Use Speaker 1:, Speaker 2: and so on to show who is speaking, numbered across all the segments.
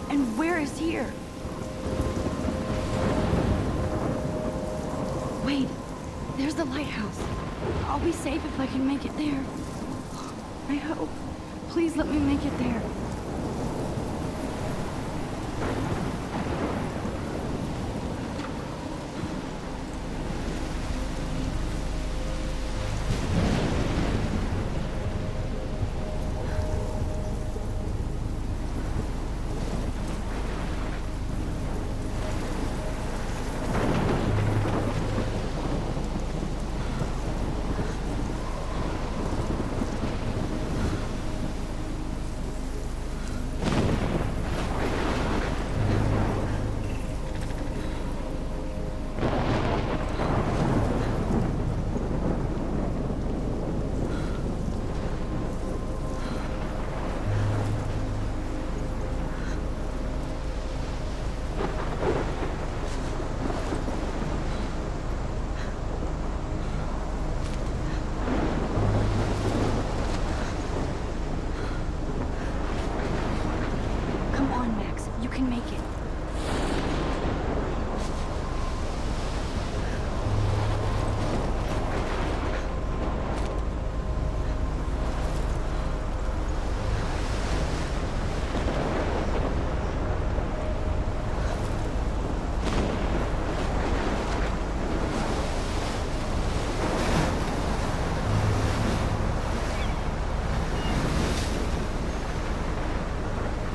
Speaker 1: And where is here? Wait, there's the lighthouse. I'll be safe if I can make it there. I hope. Please let me make it there. Come on, Max. You can make it.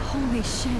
Speaker 1: Holy shit.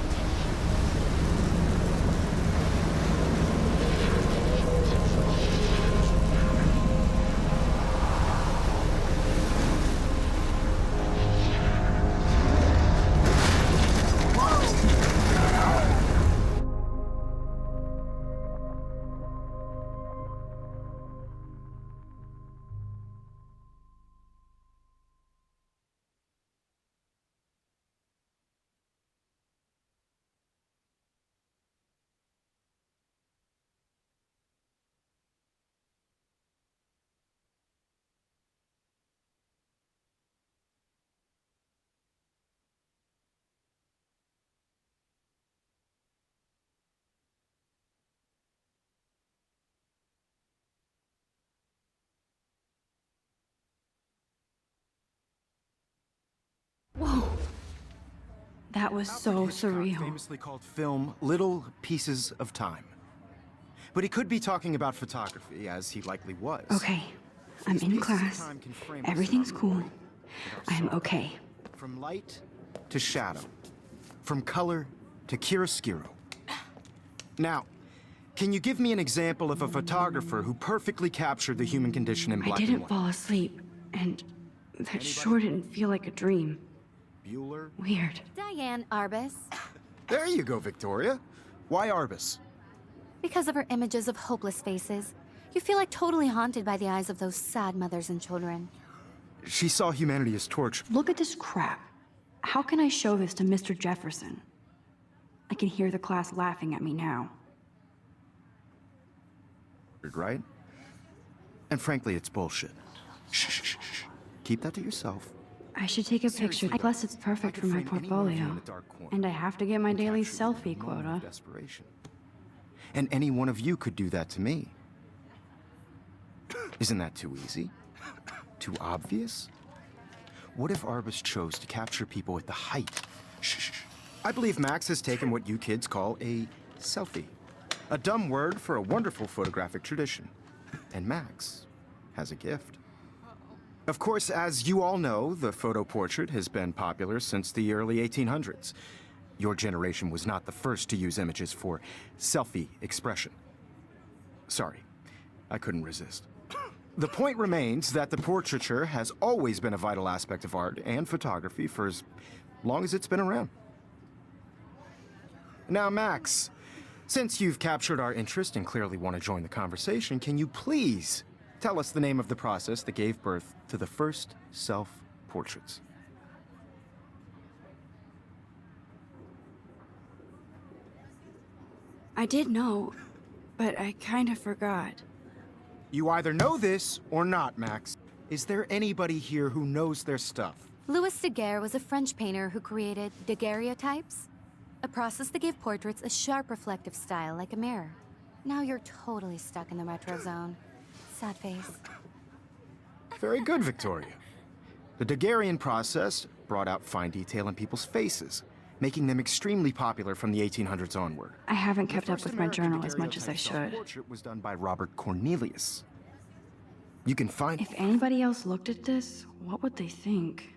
Speaker 1: Whoa. That was so surreal.
Speaker 2: Famously called film Little Pieces of Time. But he could be talking about photography, as he likely was.
Speaker 1: Okay, I'm in class. Everything's cool. I am okay.
Speaker 2: From light to shadow. From color to chiaroscuro. Now, can you give me an example of a photographer who perfectly captured the human condition in black and
Speaker 1: I didn't
Speaker 2: white?
Speaker 1: fall asleep, and that sure didn't feel like a dream.
Speaker 2: Bueller?
Speaker 1: Weird.
Speaker 3: Diane Arbus.
Speaker 2: There you go, Victoria. Why Arbus?
Speaker 3: Because of her images of hopeless faces, you feel like totally haunted by the eyes of those sad mothers and children.
Speaker 2: She saw humanity as torch.
Speaker 1: Look at this crap. How can I show this to Mr. Jefferson? I can hear the class laughing at me now.
Speaker 2: Right? And frankly, it's bullshit. Shh, shh, shh, shh. Keep that to yourself.
Speaker 1: I should take a picture. Plus, it's perfect for my portfolio. And I have to get my daily selfie quota.
Speaker 2: Desperation. And any one of you could do that to me. Isn't that too easy? Too obvious? What if Arbus chose to capture people at the height? Shh, shh, shh. I believe Max has taken what you kids call a selfie. A dumb word for a wonderful photographic tradition. And Max has a gift. Of course, as you all know, the photo portrait has been popular since the early 1800s. Your generation was not the first to use images for selfie expression. Sorry, I couldn't resist. The point remains that the portraiture has always been a vital aspect of art and photography for as long as it's been around. Now, Max, since you've captured our interest and clearly want to join the conversation, can you please tell us the name of the process that gave birth to the first self-portraits?
Speaker 1: I did know, but I kind of forgot.
Speaker 2: You either know this or not, Max. Is there anybody here who knows their stuff?
Speaker 3: Louis Daguerre was a French painter who created daguerreotypes. A process that gave portraits a sharp reflective style like a mirror. Now you're totally stuck in the retro zone. Sad face.
Speaker 2: Very good, Victoria. The Daguerrean process brought out fine detail in people's faces, making them extremely popular from the 1800s onward.
Speaker 1: I haven't kept
Speaker 2: The
Speaker 1: up
Speaker 2: first
Speaker 1: with my
Speaker 2: American
Speaker 1: journal as much as I
Speaker 2: daguerreotype
Speaker 1: should.
Speaker 2: self-portrait was done by Robert Cornelius. You can find
Speaker 1: If anybody else looked at this, what would they think?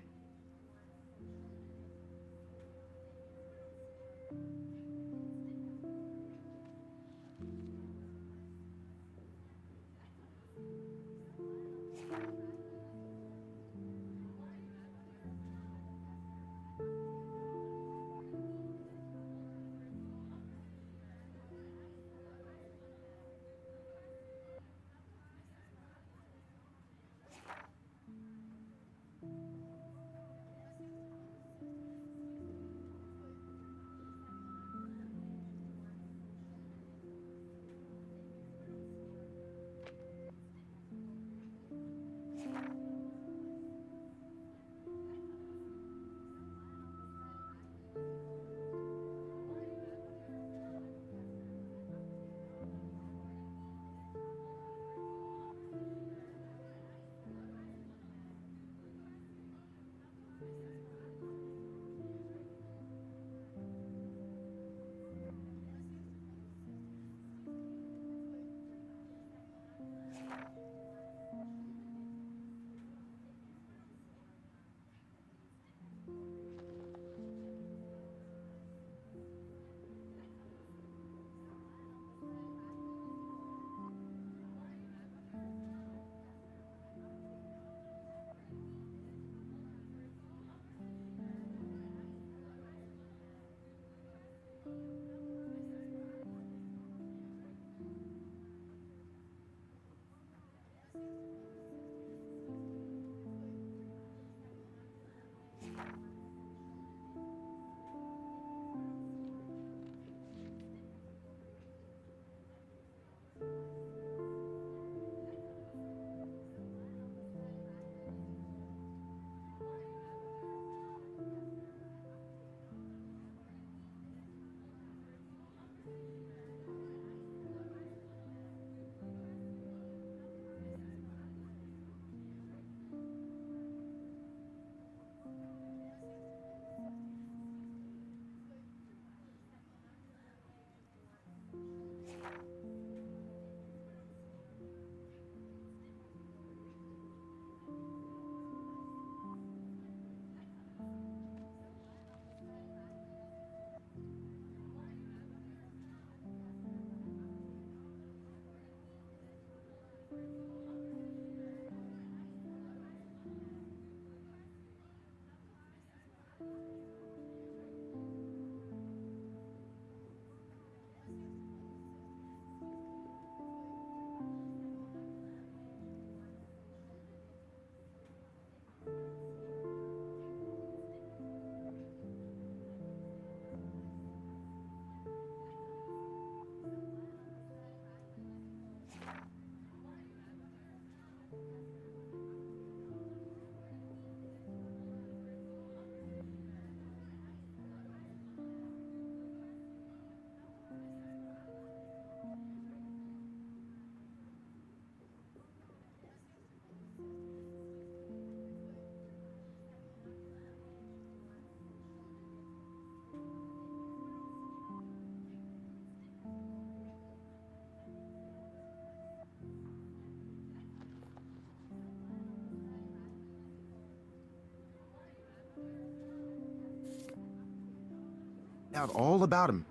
Speaker 2: out all about him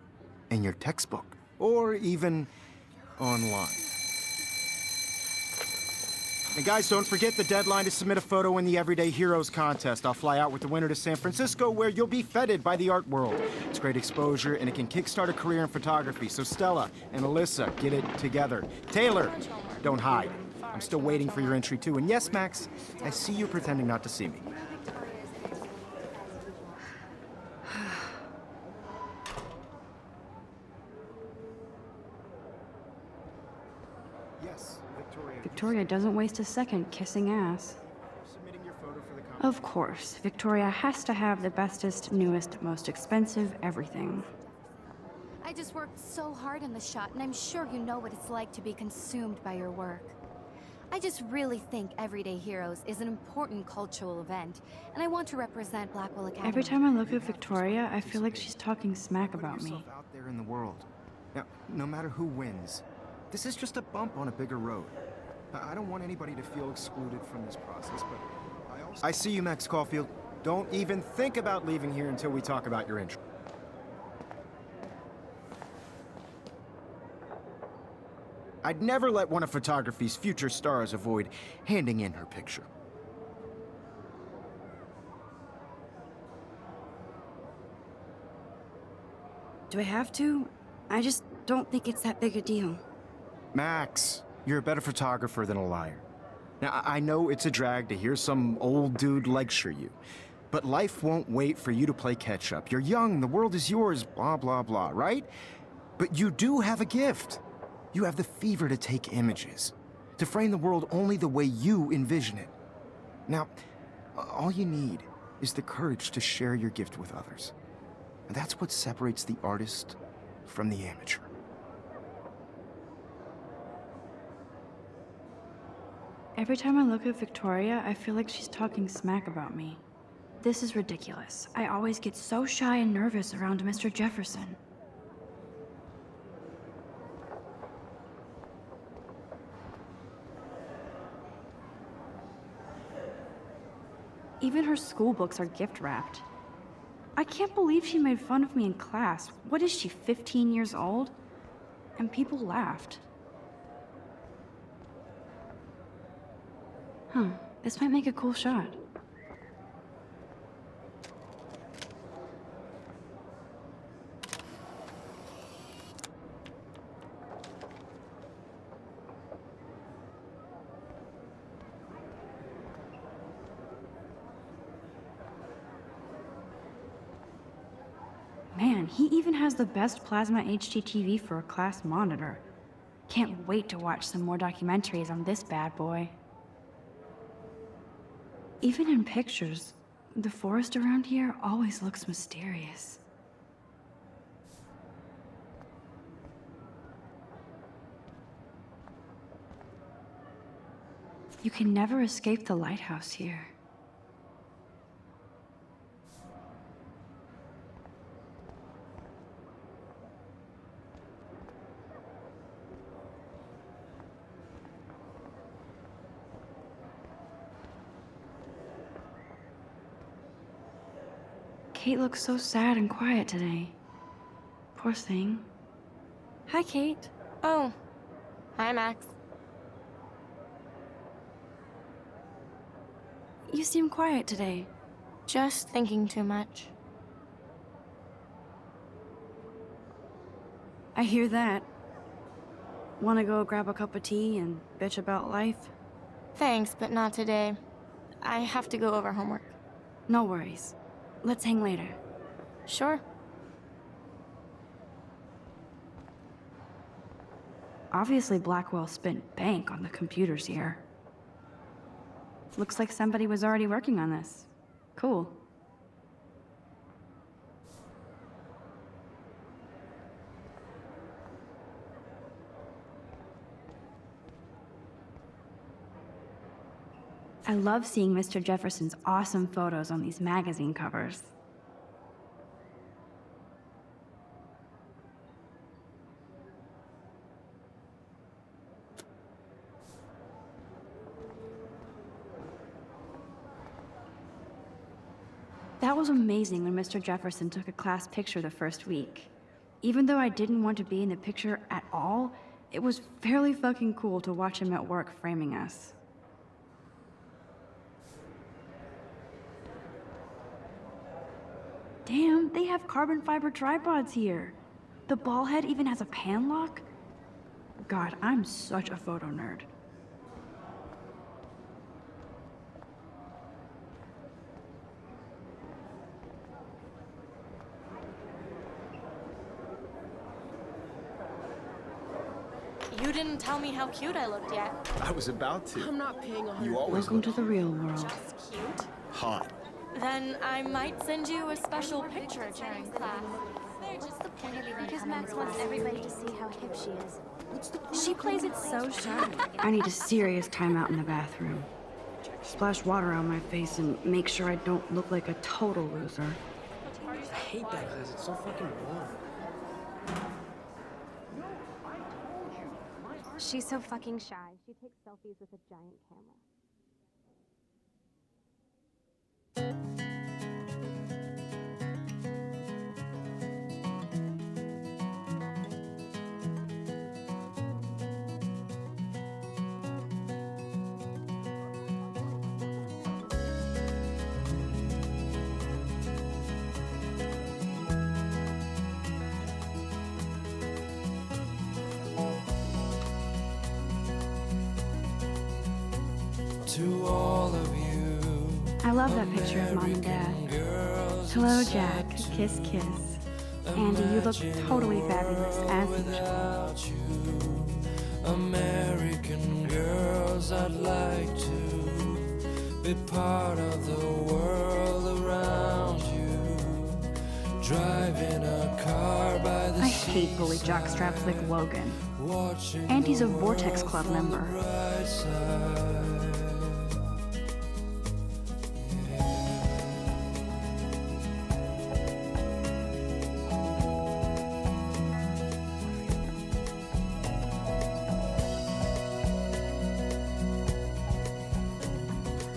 Speaker 2: in your textbook, or even online. And guys, don't forget the deadline to submit a photo in the Everyday Heroes contest. I'll fly out with the winner to San Francisco, where you'll be feted by the art world. It's great exposure, and it can kickstart a career in photography. So Stella and Alyssa, get it together. Taylor, don't hide. I'm still waiting for your entry too. And yes, Max, I see you pretending not to see me. Yes, Victoria.
Speaker 1: Victoria doesn't waste a second kissing ass.
Speaker 2: Submitting your photo for the
Speaker 1: Of course, Victoria has to have the bestest, newest, most expensive everything.
Speaker 3: I just worked so hard on the shot, and I'm sure you know what it's like to be consumed by your work. I just really think Everyday Heroes is an important cultural event, and I want to represent Blackwell Academy.
Speaker 1: Every time I look at Victoria, I feel like she's talking smack
Speaker 2: Put
Speaker 1: about me.
Speaker 2: yourself out there in the world. Now, no matter who wins, this is just a bump on a bigger road. I don't want anybody to feel excluded from this process, but I see you, Max Caulfield. Don't even think about leaving here until we talk about your intro. I'd never let one of photography's future stars avoid handing in her picture.
Speaker 1: Do I have to? I just don't think it's that big a deal.
Speaker 2: Max, you're a better photographer than a liar. Now, I know it's a drag to hear some old dude lecture you, but life won't wait for you to play catch-up. You're young, the world is yours, blah, blah, blah, right? But you do have a gift. You have the fever to take images, to frame the world only the way you envision it. Now, all you need is the courage to share your gift with others. And that's what separates the artist from the amateur.
Speaker 1: Every time I look at Victoria, I feel like she's talking smack about me. This is ridiculous. I always get so shy and nervous around Mr. Jefferson. Even her school books are gift-wrapped. I can't believe she made fun of me in class. What is she, 15 years old? And people laughed. Huh, this might make a cool shot. Man, he even has the best plasma HDTV for a class monitor. Can't wait to watch some more documentaries on this bad boy. Even in pictures, the forest around here always looks mysterious. You can never escape the lighthouse here. Kate looks so sad and quiet today. Poor thing. Hi, Kate.
Speaker 4: Oh. Hi, Max.
Speaker 1: You seem quiet today.
Speaker 4: Just thinking too much.
Speaker 1: I hear that. Wanna go grab a cup of tea and bitch about life?
Speaker 4: Thanks, but not today. I have to go over homework.
Speaker 1: No worries. Let's hang later.
Speaker 4: Sure.
Speaker 1: Obviously, Blackwell spent bank on the computers here. Looks like somebody was already working on this. Cool. I love seeing Mr. Jefferson's awesome photos on these magazine covers. That was amazing when Mr. Jefferson took a class picture the first week. Even though I didn't want to be in the picture at all, it was fairly fucking cool to watch him at work framing us. Damn, they have carbon fiber tripods here. The ball head even has a pan lock. God, I'm such a photo nerd.
Speaker 4: You didn't tell me how cute I looked yet.
Speaker 2: I was about to.
Speaker 5: I'm not paying 100.
Speaker 2: You always
Speaker 1: Welcome to the real world.
Speaker 4: Just cute.
Speaker 2: hot.
Speaker 4: Then I might send you a special picture during class. They're just the point. Because Max wants everybody to see how hip she is.
Speaker 1: She plays it so shy. I need a serious timeout in the bathroom. Splash water on my face and make sure I don't look like a total loser.
Speaker 5: I hate that class. It's so fucking boring.
Speaker 4: She's so fucking shy. She takes selfies with a giant camera.
Speaker 6: To all of you,
Speaker 1: I love that picture of Mom and Dad.
Speaker 6: girls
Speaker 1: Hello, Jack. Kiss, kiss. Andy, you look totally fabulous, as usual.
Speaker 6: without you, American girls, I'd like to be part of the world around you, driving a car by the
Speaker 1: I hate bully jockstraps like Logan.
Speaker 6: watching
Speaker 1: Andy's a Vortex Club member.
Speaker 6: right side.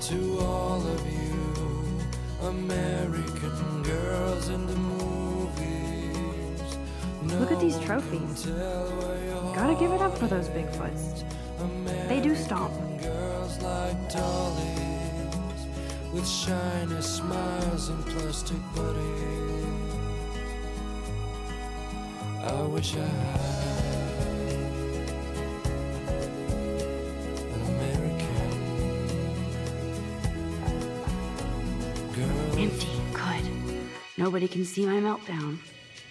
Speaker 6: To all of you American girls in the movies,
Speaker 1: Look at these trophies. Gotta give it up for those Bigfoots. They do stomp.
Speaker 6: girls like dollies with shiny smiles and plastic bodies. I wish I had an American girl.
Speaker 1: Empty. Good. Nobody can see my meltdown.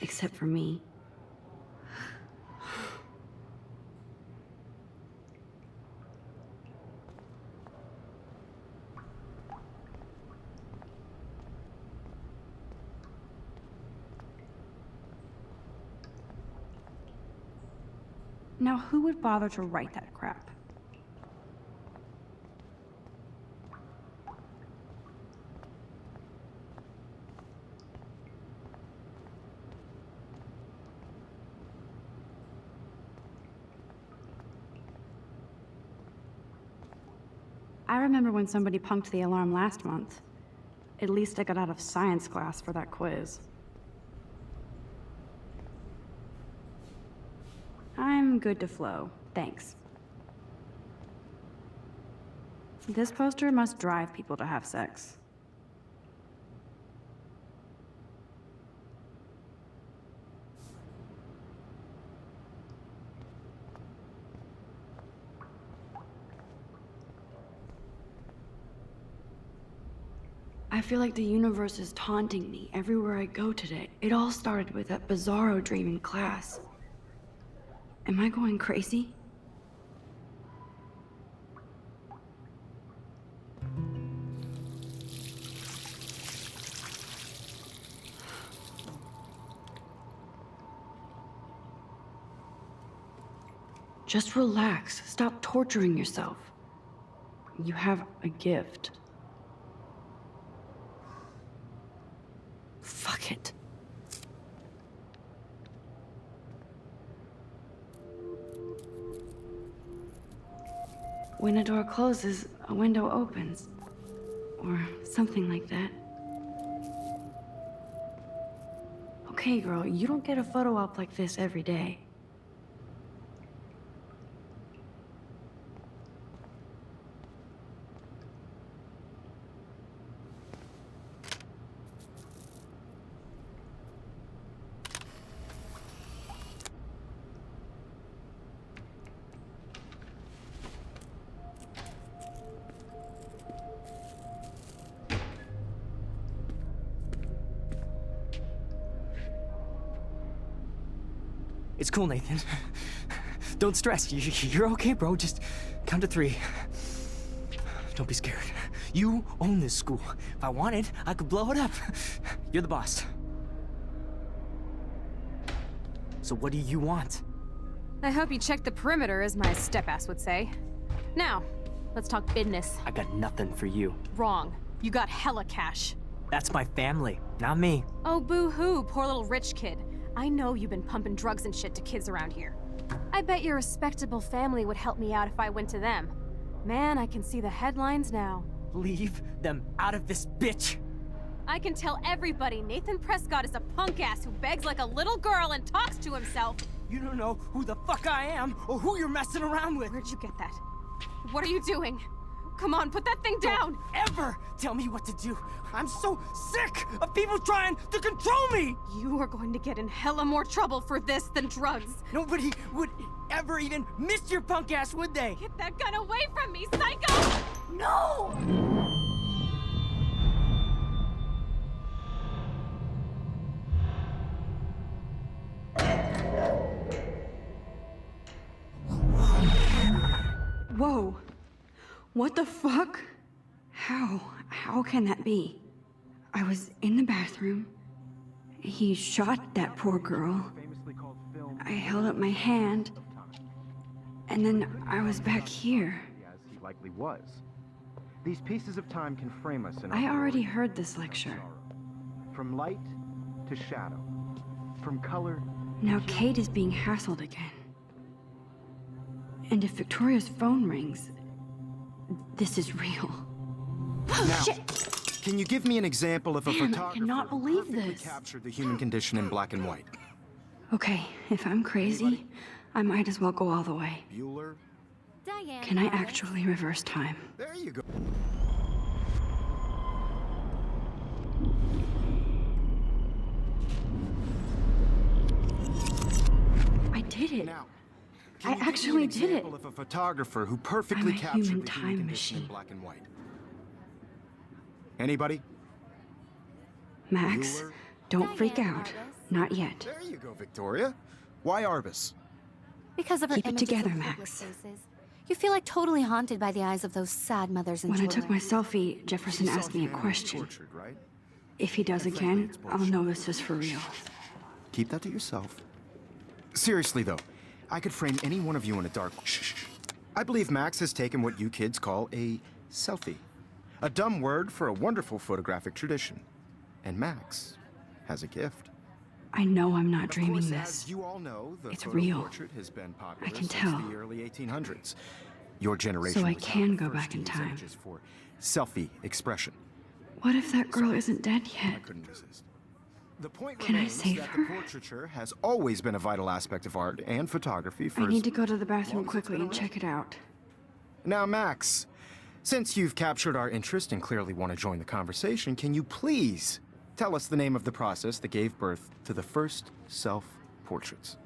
Speaker 1: Except for me. Now, who would bother to write that crap? I remember when somebody punked the alarm last month. At least I got out of science class for that quiz. I'm good to flow, thanks. This poster must drive people to have sex. I feel like the universe is taunting me everywhere I go today. It all started with that bizarro dream in class. Am I going crazy? Just relax. Stop torturing yourself. You have a gift. Fuck it. When a door closes, a window opens. Or something like that. Okay, girl, you don't get a photo op like this every day.
Speaker 5: It's cool, Nathan. Don't stress. You're okay, bro. Just count to 3. Don't be scared. You own this school. If I wanted, I could blow it up. You're the boss. So what do you want?
Speaker 7: I hope you checked the perimeter, as my step-ass would say. Now, let's talk business.
Speaker 5: I got nothing for you.
Speaker 7: Wrong. You got hella cash.
Speaker 5: That's my family, not me.
Speaker 7: Oh, boo-hoo, poor little rich kid. I know you've been pumping drugs and shit to kids around here. I bet your respectable family would help me out if I went to them. Man, I can see the headlines now.
Speaker 5: Leave them out of this bitch!
Speaker 7: I can tell everybody Nathan Prescott is a punk ass who begs like a little girl and talks to himself.
Speaker 5: You don't know who the fuck I am or who you're messing around with.
Speaker 7: Where'd you get that? What are you doing? Come on, put that thing down!
Speaker 5: Don't ever tell me what to do. I'm so sick of people trying to control me!
Speaker 7: You are going to get in hella more trouble for this than drugs.
Speaker 5: Nobody would ever even miss your punk ass, would they?
Speaker 7: Get that gun away from me, psycho! No!
Speaker 1: Whoa. What the fuck? How can that be? I was in the bathroom. He shot that poor girl. I held up my hand. And then I was back here.
Speaker 2: As he likely was. These pieces of time can frame us in
Speaker 1: I already heard this lecture.
Speaker 2: From light to shadow. From color.
Speaker 1: Now Kate is being hassled again. And if Victoria's phone rings, this is real.
Speaker 2: Now,
Speaker 1: Shit!
Speaker 2: can you give me an example of a
Speaker 1: Man, I
Speaker 2: photographer
Speaker 1: cannot
Speaker 2: who
Speaker 1: believe
Speaker 2: perfectly
Speaker 1: this.
Speaker 2: captured the human condition in black and white?
Speaker 1: Okay, if I'm crazy, I might as well go all the way.
Speaker 2: Bueller?
Speaker 3: Diane.
Speaker 1: Can I
Speaker 3: Roberts.
Speaker 1: actually reverse time?
Speaker 2: There you go.
Speaker 1: I did it.
Speaker 2: Now,
Speaker 1: I
Speaker 2: can you give me
Speaker 1: actually
Speaker 2: an
Speaker 1: did it.
Speaker 2: example of a photographer who perfectly
Speaker 1: I'm a
Speaker 2: captured
Speaker 1: human
Speaker 2: the
Speaker 1: time
Speaker 2: human condition in
Speaker 1: machine.
Speaker 2: black and white? Anybody?
Speaker 1: Max,
Speaker 2: Bueller?
Speaker 1: don't freak
Speaker 3: Diane
Speaker 1: out.
Speaker 3: Arbus.
Speaker 1: Not yet.
Speaker 2: There you go, Victoria. Why Arbus?
Speaker 3: Because of her
Speaker 1: Keep it
Speaker 3: images
Speaker 1: together,
Speaker 3: of
Speaker 1: Max.
Speaker 3: hopeless faces. You feel like totally haunted by the eyes of those sad mothers and
Speaker 1: When I
Speaker 3: children.
Speaker 1: took my selfie, Jefferson
Speaker 2: You saw
Speaker 1: asked me a
Speaker 2: humanity
Speaker 1: question.
Speaker 2: tortured, right?
Speaker 1: If he does again,
Speaker 2: it's
Speaker 1: I'll know this is for real.
Speaker 2: Keep that to yourself. Seriously, though, I could frame any one of you in a dark... Shh. I believe Max has taken what you kids call a selfie. A dumb word for a wonderful photographic tradition. And Max has a gift.
Speaker 1: I know I'm not
Speaker 2: Of
Speaker 1: dreaming
Speaker 2: course,
Speaker 1: this.
Speaker 2: as you all know, the
Speaker 1: It's
Speaker 2: photo
Speaker 1: real.
Speaker 2: portrait has been popular
Speaker 1: I can
Speaker 2: since
Speaker 1: tell.
Speaker 2: the early 1800s. Your generation
Speaker 1: So I
Speaker 2: was not
Speaker 1: can
Speaker 2: the
Speaker 1: go
Speaker 2: first
Speaker 1: back
Speaker 2: to
Speaker 1: in
Speaker 2: use
Speaker 1: time.
Speaker 2: images for selfie expression.
Speaker 1: What if that girl isn't dead
Speaker 2: I
Speaker 1: yet?
Speaker 2: couldn't resist. The point
Speaker 1: Can I
Speaker 2: remains
Speaker 1: save
Speaker 2: that
Speaker 1: her?
Speaker 2: the portraiture has always been a vital aspect of art and photography for
Speaker 1: I
Speaker 2: as
Speaker 1: need to go to the bathroom
Speaker 2: long as it's
Speaker 1: quickly
Speaker 2: been
Speaker 1: and
Speaker 2: around.
Speaker 1: check it out.
Speaker 2: Now, Max, since you've captured our interest and clearly want to join the conversation, can you please tell us the name of the process that gave birth to the first self-portraits?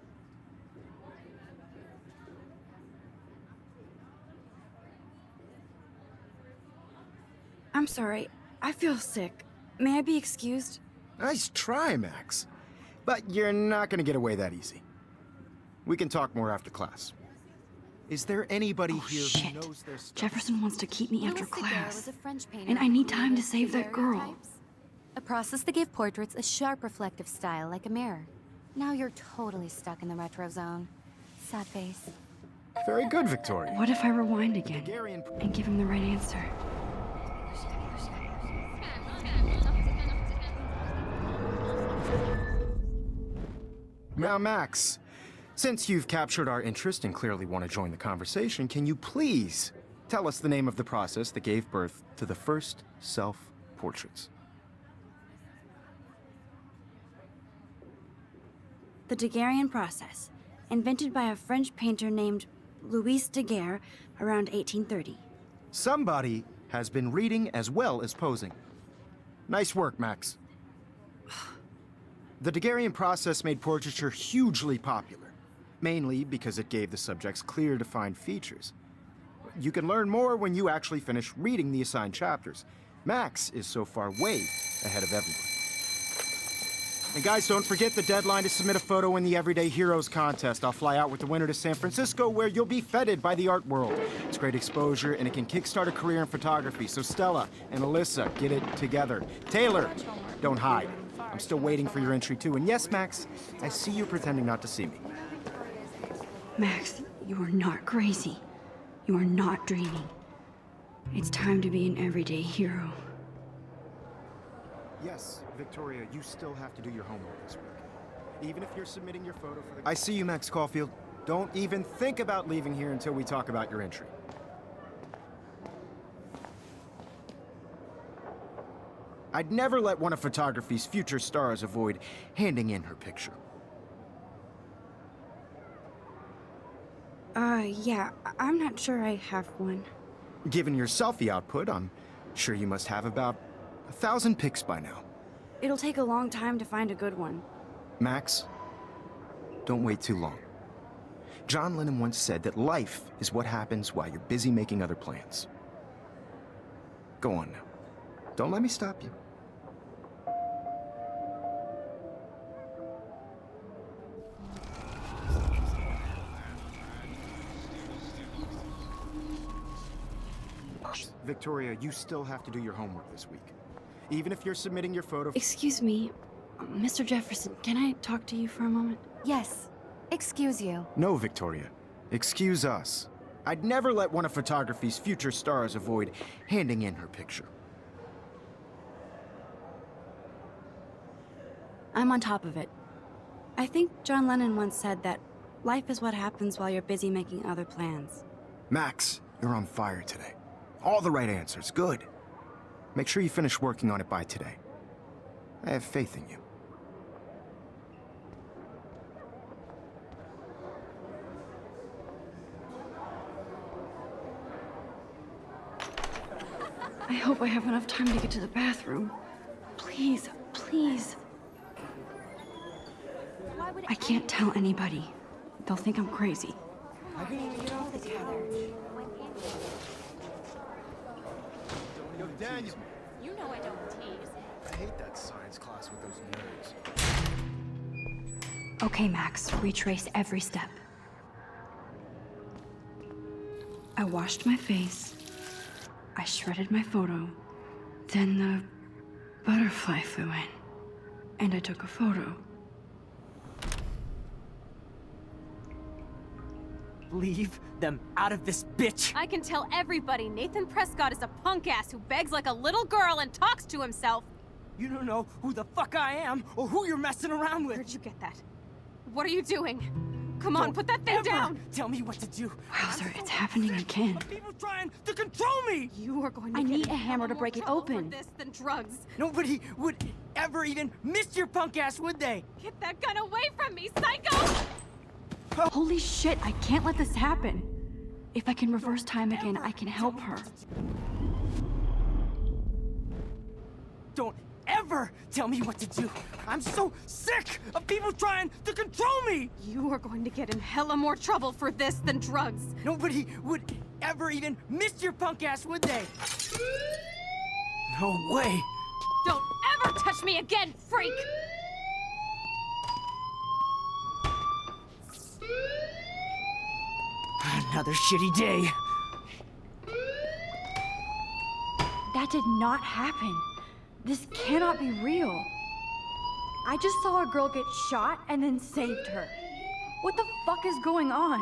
Speaker 1: I'm sorry. I feel sick. May I be excused?
Speaker 2: Nice try, Max. But you're not going to get away that easy. We can talk more after class. Is there anybody
Speaker 1: Oh,
Speaker 2: here
Speaker 1: shit.
Speaker 2: who knows their stuff?
Speaker 1: Jefferson wants to keep me after
Speaker 3: Louis Daguerre
Speaker 1: class.
Speaker 3: was a French painter
Speaker 1: And I
Speaker 3: who
Speaker 1: need time to
Speaker 3: created
Speaker 1: save that girl.
Speaker 3: daguerreotypes, a process that gave portraits a sharp reflective style like a mirror. Now you're totally stuck in the retro zone. Sad face.
Speaker 2: Very good, Victoria.
Speaker 1: What if I rewind again
Speaker 2: Daguerrean-
Speaker 1: and give him the right answer?
Speaker 2: Now, Max, since you've captured our interest and clearly want to join the conversation, can you please tell us the name of the process that gave birth to the first self-portraits?
Speaker 1: The Daguerrean process, invented by a French painter named Louis Daguerre around 1830.
Speaker 2: Somebody has been reading as well as posing. Nice work, Max. The Daguerrean process made portraiture hugely popular, mainly because it gave the subjects clear, defined features. You can learn more when you actually finish reading the assigned chapters. Max is so far way ahead of everyone. And guys, don't forget the deadline to submit a photo in the Everyday Heroes contest. I'll fly out with the winner to San Francisco, where you'll be feted by the art world. It's great exposure, and it can kickstart a career in photography. So Stella and Alyssa, get it together. Taylor, don't hide. I'm still waiting for your entry too. And yes, Max, I see you pretending not to see me.
Speaker 1: Max, you are not crazy. You are not dreaming. It's time to be an everyday hero.
Speaker 2: Yes, Victoria, you still have to do your homework this week. Even if you're submitting your photo for the... I see you, Max Caulfield. Don't even think about leaving here until we talk about your entry. I'd never let one of photography's future stars avoid handing in her picture.
Speaker 1: Yeah, I'm not sure I have one.
Speaker 2: Given your selfie output, I'm sure you must have about 1,000 pics by now.
Speaker 1: It'll take a long time to find a good one.
Speaker 2: Max, don't wait too long. John Lennon once said that life is what happens while you're busy making other plans. Go on now. Don't let me stop you. Victoria, you still have to do your homework this week. Even if you're submitting your photo...
Speaker 1: Excuse me, Mr. Jefferson, can I talk to you for a moment?
Speaker 3: Yes. Excuse you.
Speaker 2: No, Victoria. Excuse us. I'd never let one of photography's future stars avoid handing in her picture.
Speaker 1: I'm on top of it. I think John Lennon once said that life is what happens while you're busy making other plans.
Speaker 2: Max, you're on fire today. All the right answers. Good. Make sure you finish working on it by today. I have faith in you.
Speaker 1: I hope I have enough time to get to the bathroom. Please, please. I can't tell anybody. They'll think I'm crazy.
Speaker 2: Yo, Daniel.
Speaker 7: You know I don't tease.
Speaker 2: I hate that science class with those nerds.
Speaker 1: Okay, Max, retrace every step. I washed my face. I shredded my photo. Then the butterfly flew in. And I took a photo.
Speaker 5: Leave them out of this bitch!
Speaker 7: I can tell everybody Nathan Prescott is a punk ass who begs like a little girl and talks to himself.
Speaker 5: You don't know who the fuck I am or who you're messing around with.
Speaker 7: Where'd you get that? What are you doing? Come on,
Speaker 5: Don't
Speaker 7: put that thing
Speaker 5: ever
Speaker 7: down!
Speaker 5: Tell me what to do.
Speaker 1: Wowzer, it's happening again.
Speaker 5: People trying to control me!
Speaker 7: You are going to
Speaker 1: I
Speaker 7: get
Speaker 1: need
Speaker 7: in
Speaker 1: a hammer to
Speaker 7: more
Speaker 1: break it
Speaker 7: trouble
Speaker 1: open.
Speaker 7: For this than drugs.
Speaker 5: Nobody would ever even miss your punk ass, would they?
Speaker 7: Get that gun away from me, psycho!
Speaker 1: Holy shit, I can't let this happen. If I can reverse time again, I can help her.
Speaker 5: Don't ever tell me what to do. I'm so sick of people trying to control me!
Speaker 7: You are going to get in hella more trouble for this than drugs.
Speaker 5: Nobody would ever even miss your punk ass, would they? No way.
Speaker 7: Don't ever touch me again, freak!
Speaker 5: Another shitty day.
Speaker 1: That did not happen. This cannot be real. I just saw a girl get shot and then saved her. What the fuck is going on?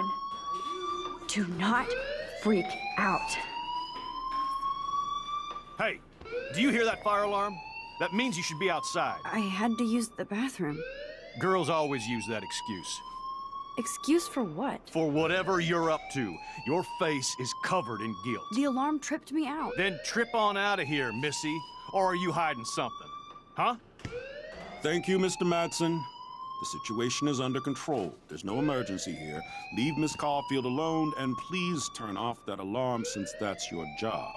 Speaker 1: Do not freak out.
Speaker 8: Hey, do you hear that fire alarm? That means you should be outside.
Speaker 1: I had to use the bathroom.
Speaker 8: Girls always use that excuse.
Speaker 1: Excuse for what?
Speaker 8: For whatever you're up to, your face is covered in guilt.
Speaker 1: The alarm tripped me out.
Speaker 8: Then trip on out of here, Missy. Or are you hiding something? Huh?
Speaker 9: Thank you, Mr. Madsen. The situation is under control. There's no emergency here. Leave Miss Caulfield alone, and please turn off that alarm since that's your job.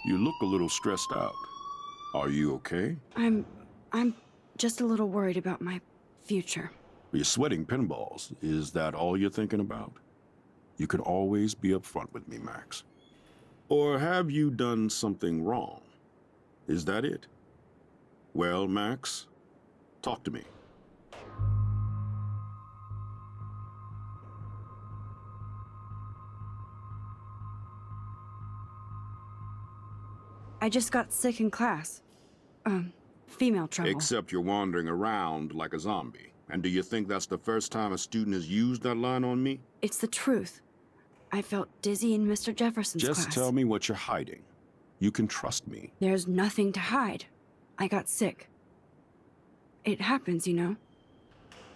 Speaker 9: You look a little stressed out. Are you okay?
Speaker 1: I'm just a little worried about my future.
Speaker 9: You're sweating pinballs. Is that all you're thinking about? You can always be upfront with me, Max. Or have you done something wrong? Is that it? Well, Max, talk to me.
Speaker 1: I just got sick in class. Female trouble.
Speaker 9: Except you're wandering around like a zombie. And do you think that's the first time a student has used that line on me?
Speaker 1: It's the truth. I felt dizzy in Mr. Jefferson's class.
Speaker 9: Just tell me what you're hiding. You can trust me.
Speaker 1: There's nothing to hide. I got sick. It happens, you know.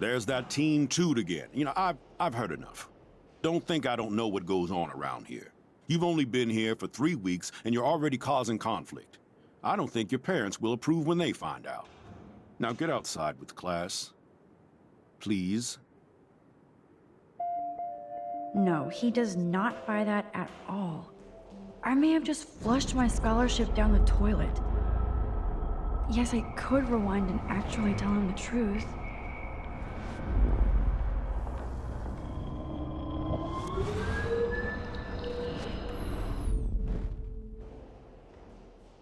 Speaker 9: There's that teen toot again. You know, I've heard enough. Don't think I don't know what goes on around here. You've only been here for 3 weeks, and you're already causing conflict. I don't think your parents will approve when they find out. Now get outside with class. Please.
Speaker 10: No, he does not buy that at all. I may have just flushed my scholarship down the toilet. Yes, I could rewind and actually tell him the truth.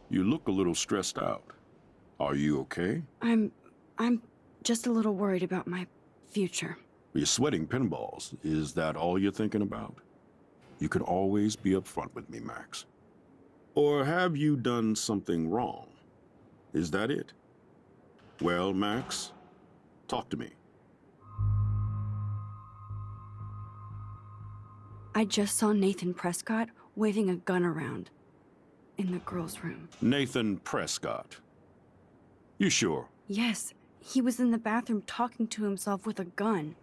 Speaker 9: You look a little stressed out. Are you okay?
Speaker 1: I'm just a little worried about my future.
Speaker 9: You're sweating pinballs. Is that all you're thinking about? You can always be upfront with me, Max. Or have you done something wrong? Is that it? Well, Max, talk to me.
Speaker 1: I just saw Nathan Prescott waving a gun around in the girls' room.
Speaker 9: Nathan Prescott. You sure?
Speaker 1: Yes, he was in the bathroom talking to himself with a gun.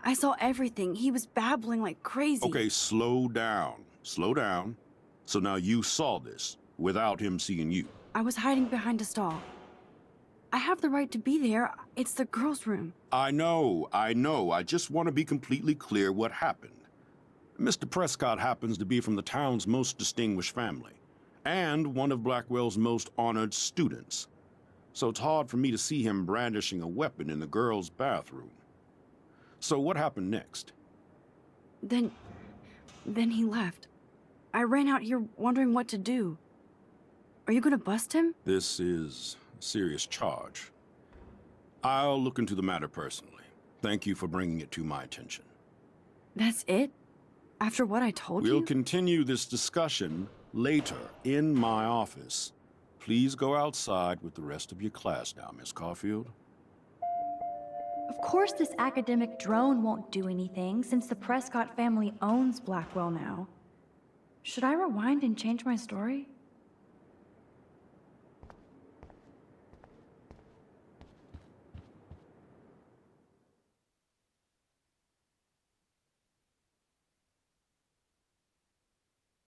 Speaker 1: I saw everything. He was babbling like crazy.
Speaker 9: Okay, slow down. Slow down. So now you saw this without him seeing you.
Speaker 1: I was hiding behind a stall. I have the right to be there. It's the girls' room.
Speaker 9: I know. I just want to be completely clear what happened. Mr. Prescott happens to be from the town's most distinguished family, and one of Blackwell's most honored students. So it's hard for me to see him brandishing a weapon in the girls' bathroom. So what happened next?
Speaker 1: Then he left. I ran out here wondering what to do. Are you gonna bust him?
Speaker 9: This is a serious charge. I'll look into the matter personally. Thank you for bringing it to my attention.
Speaker 1: That's it? After what I told you?
Speaker 9: We'll continue this discussion later in my office. Please go outside with the rest of your class now, Miss Caulfield.
Speaker 10: Of course this academic drone won't do anything since the Prescott family owns Blackwell now. Should I rewind and change my story?